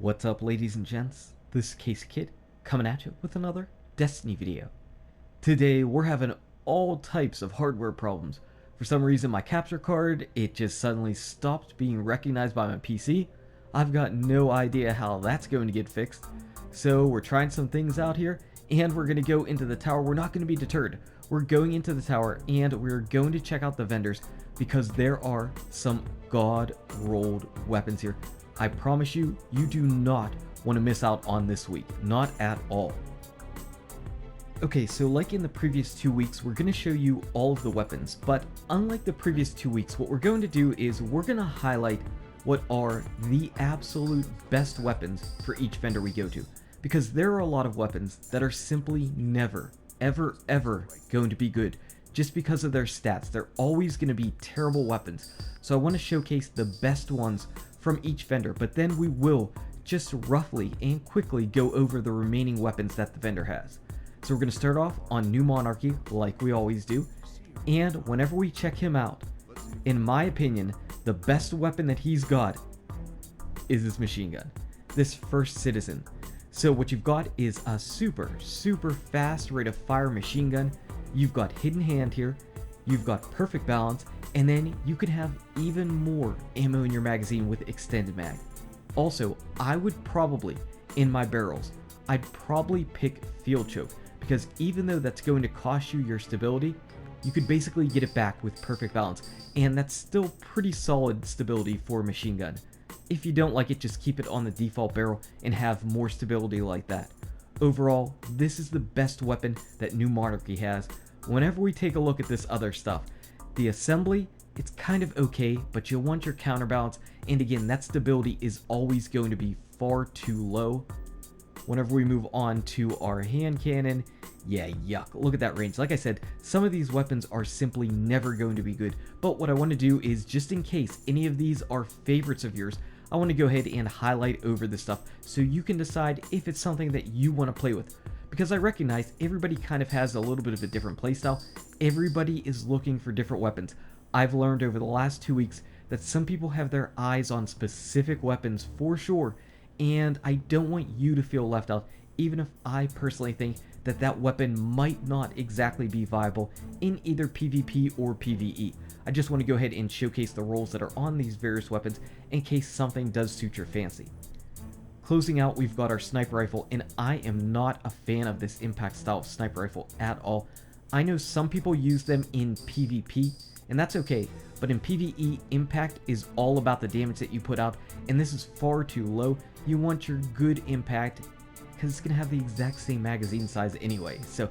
What's up, ladies and gents? This is KSigKid coming at you with another Destiny video. Today we're having all types of hardware problems. For some reason my capture card, it just suddenly stopped being recognized by my PC. I've got no idea how that's going to get fixed. So we're trying some things out here and we're going to go into the tower. We're not going to be deterred. We're going into the tower and we're going to check out the vendors because there are some god-rolled weapons here. I promise you, you do not want to miss out on this week. Not at all. Okay, so like in the previous 2 weeks, we're going to show you all of the weapons. But unlike the previous 2 weeks, what we're going to do is we're going to highlight what are the absolute best weapons for each vendor we go to. Because there are a lot of weapons that are simply never, ever going to be good. Just because of their stats, they're always going to be terrible weapons. So I want to showcase the best ones from each vendor, but then we will just roughly and quickly go over the remaining weapons that the vendor has. So we're going to start off on New Monarchy like we always do, and whenever we check him out, in my opinion, the best weapon that he's got is this machine gun, this first citizen. So what you've got is a super fast rate of fire machine gun. You've got hidden hand here, you've got perfect balance, and then you can have even more ammo in your magazine with extended mag. Also, I would probably, in my barrels, I'd probably pick field choke, because even though that's going to cost you your stability, you could basically get it back with perfect balance, and that's still pretty solid stability for a machine gun. If you don't like it, just keep it on the default barrel and have more stability like that. Overall, this is the best weapon that New Monarchy has. Whenever we take a look at this other stuff, the assembly, it's kind of okay, but you'll want your counterbalance, and again, that stability is always going to be far too low. Whenever we move on to our hand cannon, yeah, yuck, look at that range. Like I said, some of these weapons are simply never going to be good, but what I want to do is, just in case any of these are favorites of yours, I want to go ahead and highlight over this stuff so you can decide if it's something that you want to play with. Because I recognize everybody kind of has a little bit of a different playstyle. Everybody is looking for different weapons. I've learned over the last 2 weeks that some people have their eyes on specific weapons for sure, and I don't want you to feel left out, even if I personally think that that weapon might not exactly be viable in either PvP or PvE. I just want to go ahead and showcase the roles that are on these various weapons in case something does suit your fancy. Closing out, we've got our sniper rifle, and I am not a fan of this impact style sniper rifle at all. I know some people use them in PvP, and that's okay, but in PvE, impact is all about the damage that you put out, and this is far too low. You want your good impact, because it's going to have the exact same magazine size anyway, so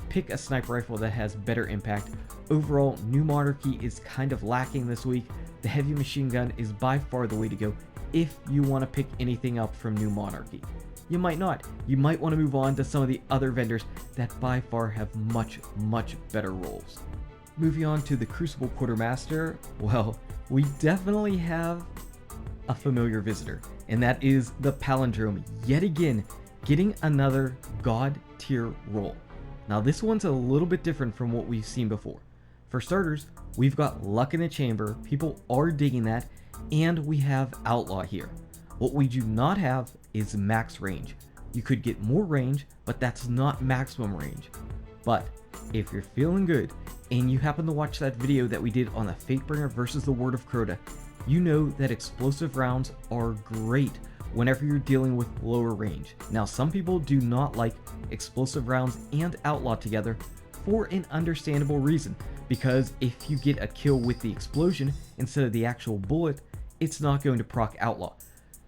pick a sniper rifle that has better impact. Overall, New Monarchy is kind of lacking this week. The heavy machine gun is by far the way to go if you want to pick anything up from New Monarchy. You might not. You might want to move on to some of the other vendors that by far have much better roles. Moving on to the Crucible Quartermaster, well, we definitely have a familiar visitor, and that is the Palindrome, yet again getting another god tier role. Now this one's a little bit different from what we've seen before. For starters, we've got luck in the chamber, people are digging that, and we have outlaw here. What we do not have is max range. You could get more range, but that's not maximum range. But if you're feeling good and you happen to watch that video that we did on the Fatebringer versus the Word of Crota, you know that explosive rounds are great whenever you're dealing with lower range. Now some people do not like explosive rounds and outlaw together for an understandable reason, because if you get a kill with the explosion instead of the actual bullet, it's not going to proc outlaw.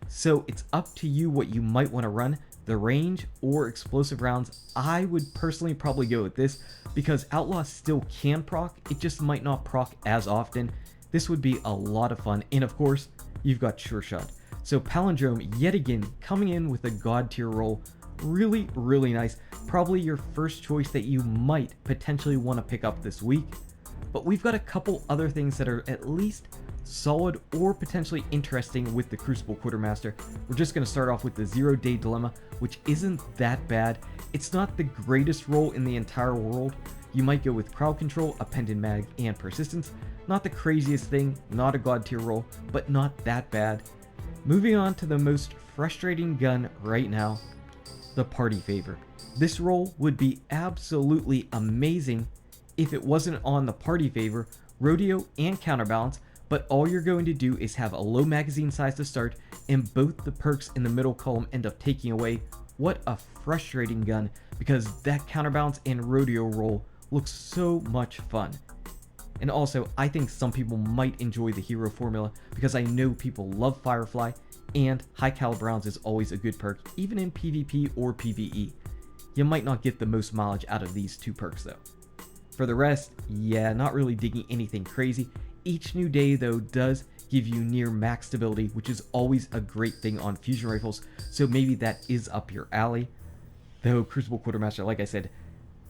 So it's up to you what you might want to run, the range or explosive rounds. I would personally probably go with this because outlaw still can proc, it just might not proc as often. This would be a lot of fun, and of course you've got sure shot. So Palindrome yet again coming in with a god tier role, really nice, probably your first choice that you might potentially want to pick up this week. But we've got a couple other things that are at least solid or potentially interesting with the Crucible Quartermaster. We're just going to start off with the 0-Day Dilemma, which isn't that bad. It's not the greatest role in the entire world. You might go with crowd control, appended mag, and persistence. Not the craziest thing, not a god tier role, but not that bad. Moving on to the most frustrating gun right now, the party favor. This roll would be absolutely amazing if it wasn't on the party favor, rodeo, and counterbalance, but all you're going to do is have a low magazine size to start, and both the perks in the middle column end up taking away. What a frustrating gun, because that counterbalance and rodeo roll looks so much fun. And also, I think some people might enjoy the hero formula because I know people love Firefly, and high caliber rounds is always a good perk, even in PvP or PvE. You might not get the most mileage out of these two perks though. For the rest, yeah, not really digging anything crazy. Each new day though does give you near max stability, which is always a great thing on fusion rifles, so maybe that is up your alley. Though Crucible Quartermaster, like I said,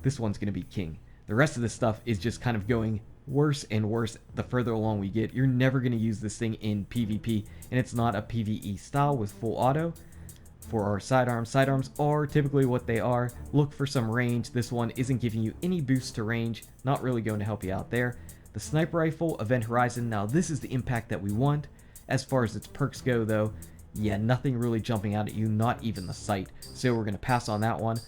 this one's going to be king. The rest of this stuff is just kind of going worse and worse the further along we get. You're never going to use this thing in PvP, and it's not a PvE style with full auto. For our sidearms are typically what they are. Look for some range. This one isn't giving you any boost to range, not really going to help you out there. The sniper rifle, Event Horizon, now this is the impact that we want. As far as its perks go though, yeah, nothing really jumping out at you, not even the sight, so we're going to pass on that one.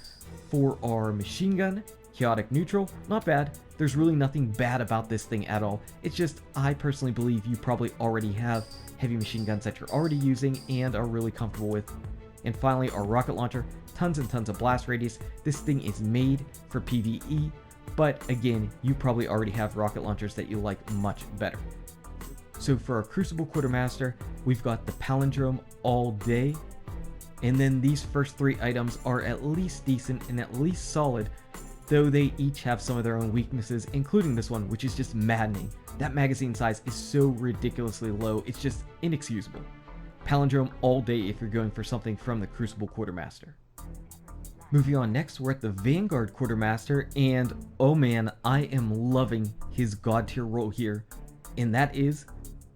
For our machine gun, Chaotic Neutral, not bad. There's really nothing bad about this thing at all. It's just, I personally believe you probably already have heavy machine guns that you're already using and are really comfortable with. And finally, our rocket launcher, tons and tons of blast radius. This thing is made for PvE, but again, you probably already have rocket launchers that you like much better. So for our Crucible Quartermaster, we've got the Palindrome all day, and then these first three items are at least decent and at least solid, though they each have some of their own weaknesses, including this one, which is just maddening. That magazine size is so ridiculously low, it's just inexcusable. Palindrome all day if you're going for something from the Crucible Quartermaster. Moving on next, we're at the Vanguard Quartermaster, and oh man, I am loving his god tier roll here, and that is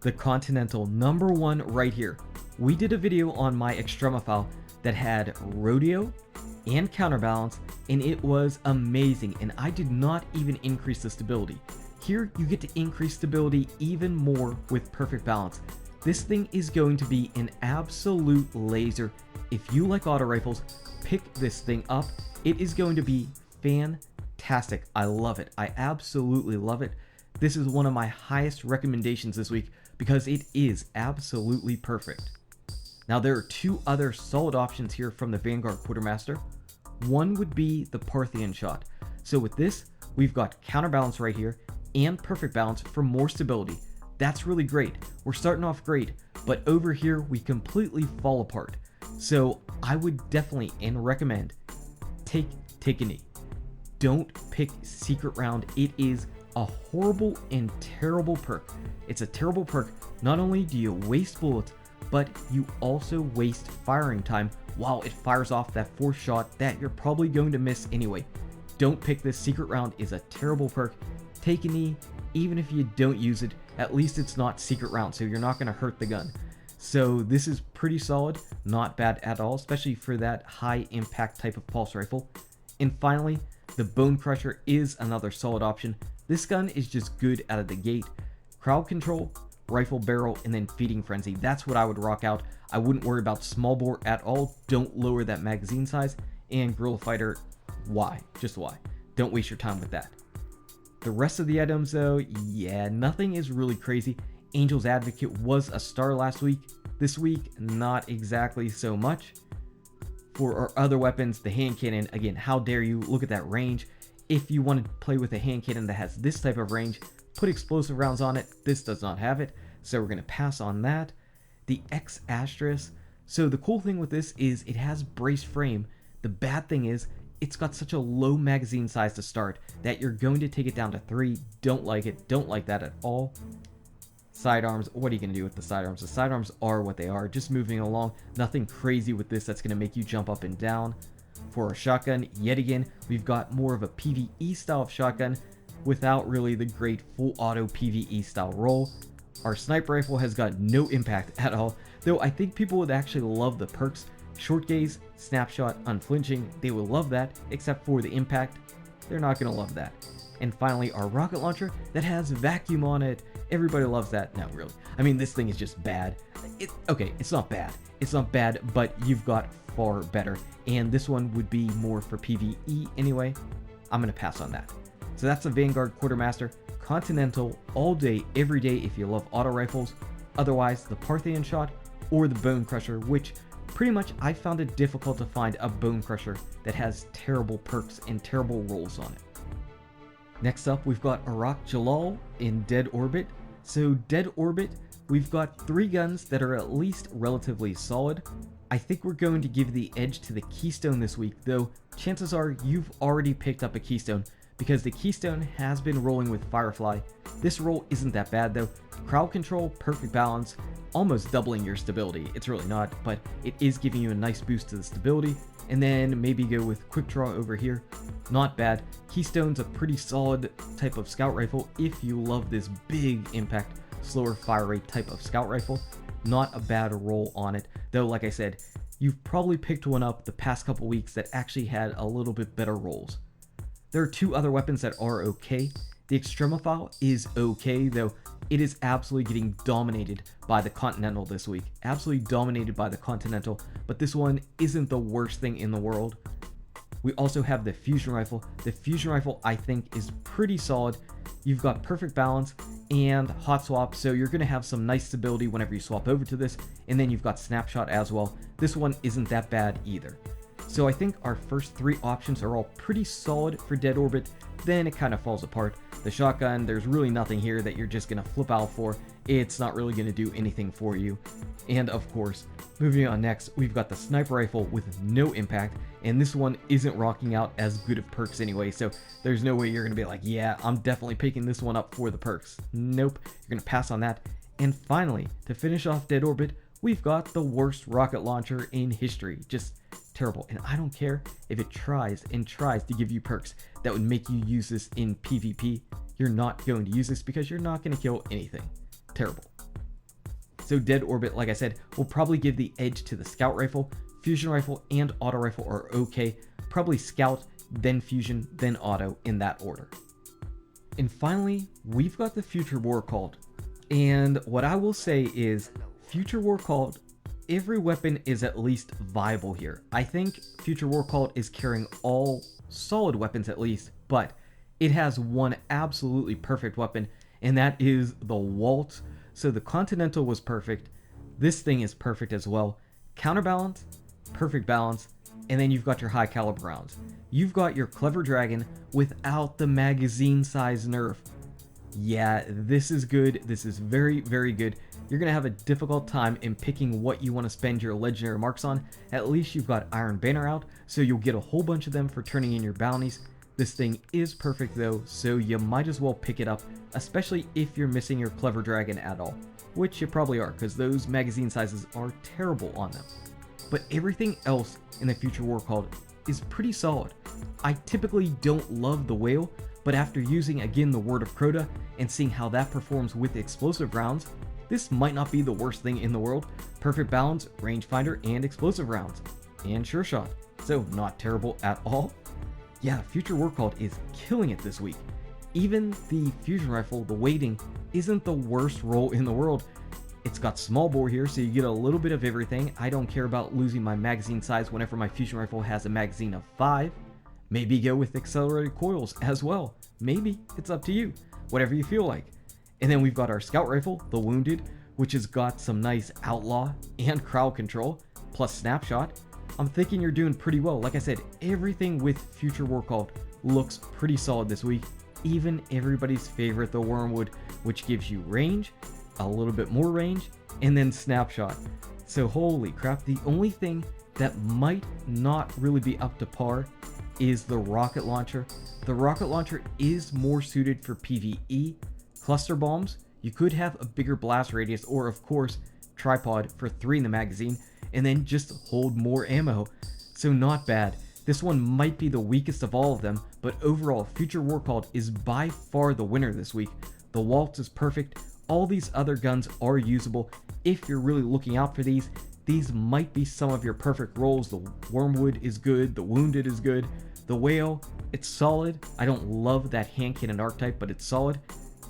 the Continental #1 right here. We did a video on my Extremophile that had rodeo and counterbalance, and it was amazing, and I did not even increase the stability. Here you get to increase stability even more with perfect balance. This thing is going to be an absolute laser. If you like auto rifles, pick this thing up. It is going to be fantastic. I love it. I absolutely love it. This is one of my highest recommendations this week because it is absolutely perfect. Now there are two other solid options here from the Vanguard Quartermaster. One would be the Parthian shot. So with this, we've got counterbalance right here and perfect balance for more stability. That's really great. We're starting off great, but over here we completely fall apart. So I would definitely and recommend take a knee. Don't pick Secret Round. It is a horrible and terrible perk. It's a terrible perk. Not only do you waste bullets, but you also waste firing time while it fires off that fourth shot that you're probably going to miss anyway. Don't pick this. Secret Round is a terrible perk. Take a knee. Even if you don't use it, at least it's not Secret Round, so you're not going to hurt the gun. So this is pretty solid, not bad at all, especially for that high impact type of pulse rifle. And finally, the Bone Crusher is another solid option. This gun is just good out of the gate. Crowd control, rifle barrel, and then feeding frenzy. That's what I would rock out. I wouldn't worry about small bore at all. Don't lower that magazine size. And Guerrilla Fighter, why? Just why? Don't waste your time with that. The rest of the items though, yeah, nothing is really crazy. Angel's Advocate was a star last week. This week, not exactly so much. For our other weapons, the hand cannon, again, how dare you, look at that range. If you want to play with a hand cannon that has this type of range, put explosive rounds on it. This does not have it, so we're going to pass on that. The X Asterisk, so the cool thing with this is it has braced frame. The bad thing is, it's got such a low magazine size to start that you're going to take it down to 3. Don't like it. Don't like that at all. Sidearms. What are you going to do with the sidearms? The sidearms are what they are. Just moving along. Nothing crazy with this that's going to make you jump up and down. For our shotgun, yet again, we've got more of a PvE style of shotgun without really the great full auto PvE style roll. Our sniper rifle has got no impact at all, though I think people would actually love the perks. Short gaze, snapshot, unflinching, they will love that, except for the impact. They're not going to love that. And finally, our rocket launcher that has vacuum on it. Everybody loves that. No, really. I mean, this thing is just bad. Okay, it's not bad. It's not bad, but you've got far better. And this one would be more for PvE anyway. I'm going to pass on that. So that's the Vanguard Quartermaster. Continental, all day, every day if you love auto rifles. Otherwise, the Parthian shot or the Bone Crusher, which pretty much I found it difficult to find a Bone Crusher that has terrible perks and terrible rolls on it. Next up, we've got Arak Jalal in Dead Orbit. So Dead Orbit, we've got 3 guns that are at least relatively solid. I think we're going to give the edge to the Keystone this week, though chances are you've already picked up a Keystone because the Keystone has been rolling with Firefly. This roll isn't that bad though. Crowd control, perfect balance, almost doubling your stability. It's really not, but it is giving you a nice boost to the stability. And then maybe go with quick draw over here. Not bad. Keystone's a pretty solid type of scout rifle if you love this big impact, slower fire rate type of scout rifle. Not a bad roll on it, though like I said, you've probably picked one up the past couple weeks that actually had a little bit better rolls. There are 2 other weapons that are okay. The Extremophile is okay, though it is absolutely getting dominated by the Continental this week. Absolutely dominated by the Continental, but this one isn't the worst thing in the world. We also have the Fusion Rifle. The Fusion Rifle, I think, is pretty solid. You've got perfect balance and hot swap, so you're going to have some nice stability whenever you swap over to this, and then you've got snapshot as well. This one isn't that bad either. So I think our first 3 options are all pretty solid for Dead Orbit. Then it kind of falls apart. The shotgun, there's really nothing here that you're just going to flip out for. It's not really going to do anything for you. And of course, moving on next, we've got the sniper rifle with no impact. And this one isn't rocking out as good of perks anyway. So there's no way you're going to be like, yeah, I'm definitely picking this one up for the perks. Nope, you're going to pass on that. And finally, to finish off Dead Orbit, we've got the worst rocket launcher in history. Just terrible. And I don't care if it tries to give you perks that would make you use this in PvP. You're not going to use this because you're not going to kill anything. Terrible. So Dead Orbit, like I said, will probably give the edge to the Scout Rifle. Fusion Rifle and Auto Rifle are okay. Probably Scout, then Fusion, then Auto in that order. And finally, we've got the Future War Called. And what I will say is, Future War Called, every weapon is at least viable here. I think Future War Called is carrying all solid weapons at least, but it has one absolutely perfect weapon, and that is the Waltz. So the Continental was perfect. This thing is perfect as well. Counterbalance, perfect balance, and then you've got your high caliber rounds. You've got your Clever Dragon without the magazine size nerf. Yeah, this is good. This is very, very good. You're going to have a difficult time in picking what you want to spend your legendary marks on. At least you've got Iron Banner out, so you'll get a whole bunch of them for turning in your bounties. This thing is perfect though, so you might as well pick it up, especially if you're missing your Clever Dragon at all, which you probably are, because those magazine sizes are terrible on them. But everything else in the Future War Called is pretty solid. I typically don't love the Whale, but after using again the Word of Crota and seeing how that performs with explosive rounds, this might not be the worst thing in the world. Perfect balance, rangefinder, and explosive rounds. And sure shot, so not terrible at all. Yeah, Future War Called is killing it this week. Even the Fusion Rifle, the weighting, isn't the worst roll in the world. It's got small bore here, so you get a little bit of everything. I don't care about losing my magazine size whenever my Fusion Rifle has a magazine of 5. Maybe go with accelerated coils as well. Maybe, it's up to you. Whatever you feel like. And then we've got our Scout Rifle, the Wounded, which has got some nice outlaw and crowd control, plus snapshot. I'm thinking you're doing pretty well. Like I said, everything with Future War Called looks pretty solid this week. Even everybody's favorite, the Wormwood, which gives you range, a little bit more range, and then snapshot. So holy crap, the only thing that might not really be up to par is the Rocket Launcher. The Rocket Launcher is more suited for PvE. Cluster bombs, you could have a bigger blast radius, or of course, tripod for 3 in the magazine, and then just hold more ammo. So not bad. This one might be the weakest of all of them, but overall, Future War Called is by far the winner this week. The Waltz is perfect. All these other guns are usable. If you're really looking out for these might be some of your perfect rolls. The Wormwood is good, the Wounded is good, The whale, it's solid. I don't love that hand cannon archetype, but it's solid.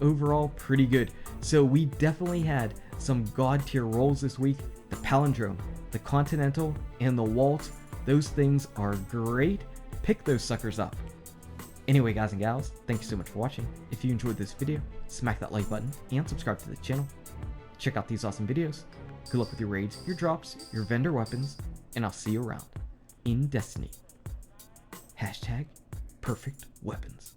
Overall, pretty good. So we definitely had some god tier rolls this week. The palindrome, the continental, and the waltz. Those things are great. Pick those suckers up. Anyway, guys and gals, thank you so much for watching. If you enjoyed this video, smack that like button and subscribe to the channel. Check out these awesome videos. Good luck with your raids, your drops, your vendor weapons, and I'll see you around in Destiny. #perfect weapons.